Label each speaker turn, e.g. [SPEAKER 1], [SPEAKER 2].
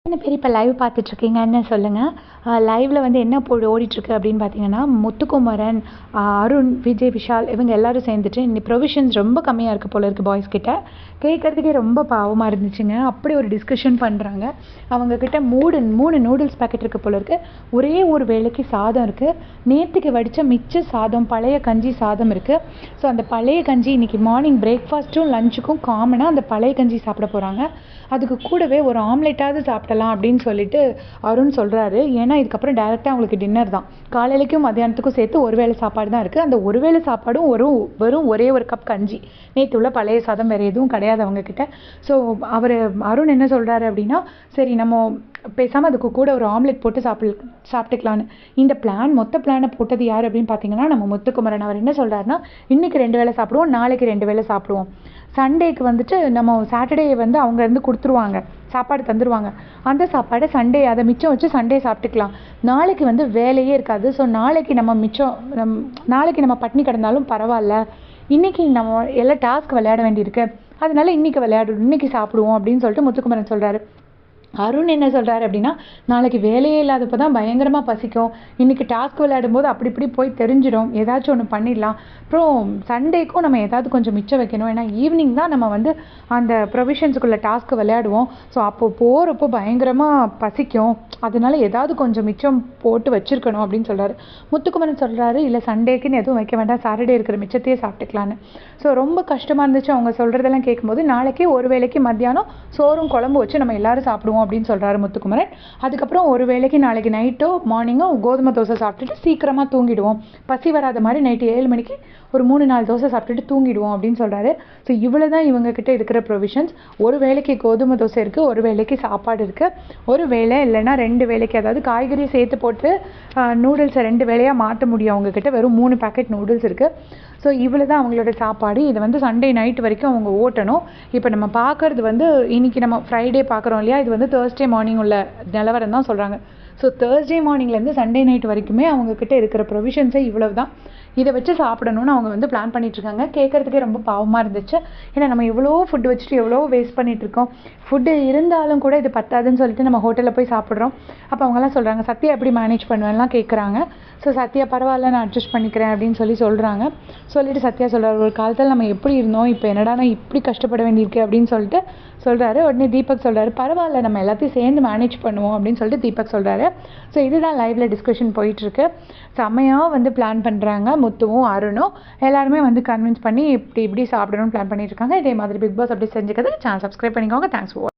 [SPEAKER 1] என்ன பேர் இப்போ லைவ் பார்த்துட்ருக்கீங்கன்னு சொல்லுங்கள். லைவில் வந்து என்ன ஓடிட்டுருக்கு அப்படின்னு பார்த்தீங்கன்னா, முத்துக்குமரன், அருண், விஜய், விஷால் இவங்க எல்லாரும் சேர்ந்துட்டு இன்னைக்கு ப்ரொவிஷன்ஸ் ரொம்ப கம்மியாக இருக்குது போல இருக்குது பாய்ஸ் கிட்ட. கேட்குறதுக்கே ரொம்ப பாவமாக இருந்துச்சுங்க. அப்படி ஒரு டிஸ்கஷன் பண்ணுறாங்க. அவங்கக்கிட்ட 3 நூடுல்ஸ் பேக்கெட் இருக்குது போல இருக்குது. ஒரே ஒரு வேளைக்கு சாதம் இருக்குது. நேற்றுக்கு வடித்த மிச்ச சாதம், பழைய கஞ்சி சாதம் இருக்குது. ஸோ அந்த பழைய கஞ்சி இன்றைக்கி மார்னிங் பிரேக்ஃபாஸ்ட்டும் லஞ்சுக்கும் காமனாக அந்த பழைய கஞ்சி சாப்பிட போகிறாங்க. அதுக்கு கூடவே ஒரு ஆம்லெட்டாவது சாப்பிடலாம் அப்படின்னு சொல்லிட்டு அருண் சொல்கிறாரு. ஏன்னா இதுக்கப்புறம் டேரெக்டாக அவங்களுக்கு டின்னர் தான். காலையிலைக்கும் மத்தியானத்துக்கும் சேர்த்து ஒரு வேளை சாப்பாடு தான் இருக்குது. அந்த ஒரு வேளை சாப்பாடும் வெறும் ஒரே ஒரு கப் கஞ்சி, நேற்று உள்ள பழைய சாதம், வேறு எதுவும் கிடையாது அவங்கக்கிட்ட. ஸோ அருண் என்ன சொல்கிறாரு அப்படின்னா, சரி நம்ம பேசாமல் அதுக்கு கூட ஒரு ஆம்லெட் போட்டு சாப்பிட்டுக்கலான்னு. இந்த மொத்த பிளானை போட்டது யார் அப்படின்னு பார்த்தீங்கன்னா நம்ம முத்துக்குமரன். அவர் என்ன சொல்கிறாருன்னா, இன்றைக்கி 2 வேளை சாப்பிடுவோம், நாளைக்கு 2 வேளை சாப்பிடுவோம். சண்டேக்கு வந்துட்டு நம்ம சாட்டர்டே வந்து அவங்க இருந்து கொடுத்துருவாங்க, சாப்பாடு தந்துடுவாங்க. அந்த சாப்பாடை சண்டே அதை மிச்சம் வச்சு சண்டே சாப்பிட்டுக்கலாம். நாளைக்கு வந்து வேலையே இருக்காது. ஸோ நாளைக்கு நம்ம பட்னி கிடந்தாலும் பரவாயில்ல, இன்றைக்கி நம்ம எல்லாம் டாஸ்க் விளையாட வேண்டியிருக்கு, அதனால இன்றைக்கி சாப்பிடுவோம் அப்படின்னு சொல்லிட்டு முத்துக்குமரன் சொல்கிறாரு. அருண் என்ன சொல்கிறாரு அப்படின்னா, நாளைக்கு வேலையே இல்லாதப்போ தான் பயங்கரமாக பசிக்கும், இன்றைக்கி டாஸ்க் விளையாடும்போது அப்படி இப்படி போய் தெரிஞ்சிடும், ஏதாச்சும் ஒன்று பண்ணிடலாம். அப்புறம் சண்டேக்கும் நம்ம ஏதாவது கொஞ்சம் மிச்சம் வைக்கணும், ஏன்னா ஈவினிங் தான் நம்ம வந்து அந்த ப்ரொவிஷன்ஸுக்குள்ள டாஸ்க்கு விளையாடுவோம். ஸோ அப்போ போகிறப்போ பயங்கரமாக பசிக்கும், அதனால ஏதாவது கொஞ்சம் மிச்சம் போட்டு வச்சுருக்கணும் அப்படின்னு சொல்கிறாரு. முத்துக்குமரன் சொல்கிறாரு, இல்லை சண்டேக்குன்னு எதுவும் வைக்க வேண்டாம், சாட்டர்டே இருக்கிற மிச்சத்தையே சாப்பிட்டுக்கலான்னு. ஸோ ரொம்ப கஷ்டமாக இருந்துச்சு அவங்க சொல்கிறதெல்லாம் கேட்கும்போது. நாளைக்கு ஒரு வேளைக்கு மத்தியானம் சோறும் குழம்பு வச்சு நம்ம எல்லோரும் சாப்பிடுவோம் அப்படின்னு சொல்கிறாரு முத்துக்குமரன். அதுக்கப்புறம் ஒரு வேளைக்கு நாளைக்கு நைட்டோ மார்னிங்கோ கோதுமை தோசை சாப்பிட்டுட்டு சீக்கிரமாக தூங்கிடுவோம், பசி வராத மாதிரி நைட்டு 7 மணிக்கு ஒரு 3-4 தோசை சாப்பிட்டுட்டு தூங்கிடுவோம் அப்படின்னு சொல்கிறாரு. ஸோ இவ்வளோ தான் இவங்கக்கிட்ட இருக்கிற ப்ரொவிஷன்ஸ். ஒரு வேளைக்கு கோதுமை தோசை இருக்குது, ஒரு வேளைக்கு சாப்பாடு இருக்குது, ஒரு வேளை இல்லைன்னா 2 வேளைக்கு, அதாவது காய்கறி சேர்த்து போட்டு நூடுல்ஸை 2 வேளையாக மாற்ற முடியும் அவங்கக்கிட்ட. வெறும் 3 பேக்கெட் நூடுல்ஸ் இருக்குது. ஸோ இவ்வளோ தான் அவங்களோட சாப்பாடு. இதை வந்து சண்டே நைட் வரைக்கும் அவங்க ஓட்டணும். இப்போ நம்ம பார்க்குறது வந்து இன்றைக்கி நம்ம ஃப்ரைடே பார்க்குறோம் இல்லையா, இது வந்து தேர்ஸ்டே மார்னிங் உள்ள நிலவரம் தான் சொல்கிறாங்க. ஸோ தேர்ஸ்டே மார்னிங்லேருந்து சண்டே நைட் வரைக்குமே அவங்கக்கிட்ட இருக்கிற ப்ரொவிஷன்ஸே இவ்வளவு தான். இதை வச்சு சாப்பிடணும்னு அவங்க வந்து பிளான் பண்ணிகிட்ருக்காங்க. கேட்குறதுக்கே ரொம்ப பாவமாக இருந்துச்சு. ஏன்னா நம்ம எவ்வளோ ஃபுட்டு வச்சுட்டு எவ்வளோ வேஸ்ட் பண்ணிகிட்ருக்கோம். ஃபுட்டு இருந்தாலும் கூட இது பத்தாதுன்னு சொல்லிட்டு நம்ம ஹோட்டலில் போய் சாப்பிட்றோம். அப்போ அவங்கெல்லாம் சொல்கிறாங்க, சத்யா எப்படி மேனேஜ் பண்ணுவேன்லாம் கேட்குறாங்க. ஸோ சத்யா பரவாயில்ல, நான் அட்ஜஸ்ட் பண்ணிக்கிறேன் அப்படின்னு சொல்கிறாங்க. சொல்லிட்டு சத்யா சொல்கிறார், ஒரு காலத்தில் நம்ம எப்படி இருந்தோம், இப்போ என்னடா நான் இப்படி கஷ்டப்பட வேண்டியிருக்கு அப்படின்னு சொல்லிட்டு சொல்கிறாரு. உடனே தீபக் சொல்கிறாரு, பரவாயில்ல நம்ம எல்லாத்தையும் சேர்ந்து மேனேஜ் பண்ணுவோம் அப்படின்னு சொல்லிட்டு தீபக் சொல்கிறாரு. ஸோ இதுதான் லைவில் டிஸ்கஷன் போயிட்டுருக்கு. செம்மையாக வந்து பிளான் பண்ணுறாங்க முத்துவும் அருணும். எல்லாருமே வந்து கன்வின்ஸ் பண்ணி இப்படி சாப்பிடணும்னு பிளான் பண்ணிட்டு இருக்காங்க. இதே மாதிரி பிக் பாஸ் அப்படி செஞ்சுக்கிறதுக்கு சேனல் சப்ஸ்கிரைப் பண்ணிக்கோங்க. Thanks for